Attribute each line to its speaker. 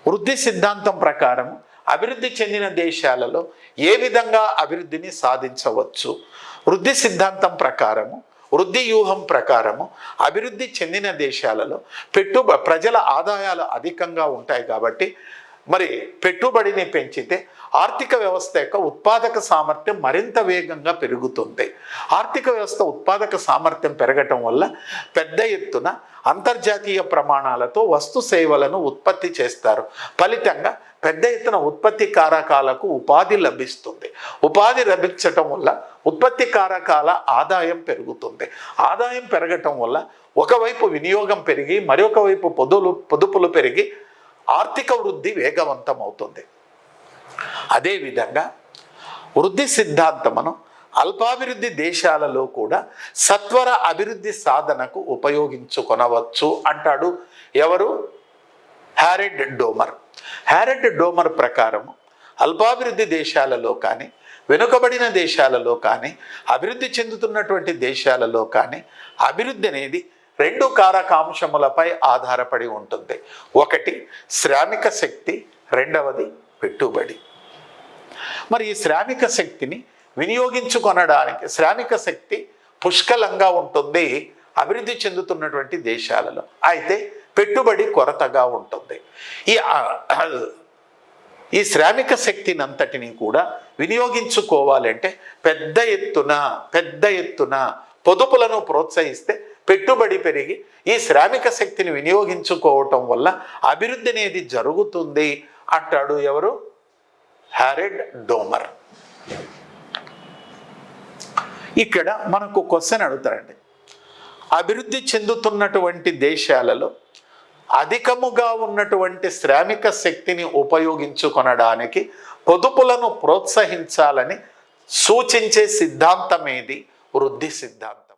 Speaker 1: వృద్ధి సిద్ధాంతం ప్రకారం అభివృద్ధి చెందిన దేశాలలో ఏ విధంగా అభివృద్ధిని సాధించవచ్చు? వృద్ధి సిద్ధాంతం ప్రకారము, వృద్ధి వ్యూహం ప్రకారము అభివృద్ధి చెందిన దేశాలలో ప్రజల ఆదాయాలు అధికంగా ఉంటాయి కాబట్టి మరి పెట్టుబడిని పెంచితే ఆర్థిక వ్యవస్థ యొక్క ఉత్పాదక సామర్థ్యం మరింత వేగంగా పెరుగుతుంది. ఆర్థిక వ్యవస్థ ఉత్పాదక సామర్థ్యం పెరగటం వల్ల పెద్ద ఎత్తున అంతర్జాతీయ ప్రమాణాలతో వస్తు సేవలను ఉత్పత్తి చేస్తారు. ఫలితంగా పెద్ద ఎత్తున ఉత్పత్తి కారకాలకు ఉపాధి లభిస్తుంది. ఉపాధి లభించటం వల్ల ఉత్పత్తి కారకాల ఆదాయం పెరుగుతుంది. ఆదాయం పెరగటం వల్ల ఒకవైపు వినియోగం పెరిగి మరొక వైపు పొదుపులు పెరిగి ఆర్థిక వృద్ధి వేగవంతం అవుతుంది. అదేవిధంగా వృద్ధి సిద్ధాంతమును అల్పాభివృద్ధి దేశాలలో కూడా సత్వర అభివృద్ధి సాధనకు ఉపయోగించుకొనవచ్చు అంటాడు ఎవరు? హారెడ్ డోమర్. హారెడ్ డోమర్ ప్రకారం అల్పాభివృద్ధి దేశాలలో కానీ వెనుకబడిన దేశాలలో కానీ అభివృద్ధి చెందుతున్నటువంటి దేశాలలో కానీ అభివృద్ధి అనేది 2 కారకాంశములపై ఆధారపడి ఉంటుంది. ఒకటి శ్రామిక శక్తి, రెండవది పెట్టుబడి. మరి ఈ శ్రామిక శక్తిని వినియోగించుకొనడానికి శ్రామిక శక్తి పుష్కలంగా ఉంటుంది అభివృద్ధి చెందుతున్నటువంటి దేశాలలో, అయితే పెట్టుబడి కొరతగా ఉంటుంది. ఈ శ్రామిక శక్తిని అంతటిని కూడా వినియోగించుకోవాలంటే పెద్ద ఎత్తున పొదుపులను ప్రోత్సహిస్తే పెట్టుబడి పెరిగి ఈ శ్రామిక శక్తిని వినియోగించుకోవటం వల్ల అభివృద్ధి అనేది జరుగుతుంది అంటాడు ఎవరు? హారెడ్ డోమర్. ఇక్కడ మనకు క్వశ్చన్ అడుగుతారండి, అభివృద్ధి చెందుతున్నటువంటి దేశాలలో అధికముగా ఉన్నటువంటి శ్రామిక శక్తిని ఉపయోగించుకొనడానికి పొదుపులను ప్రోత్సహించాలని సూచించే సిద్ధాంతం ఏది? వృద్ధి సిద్ధాంతం.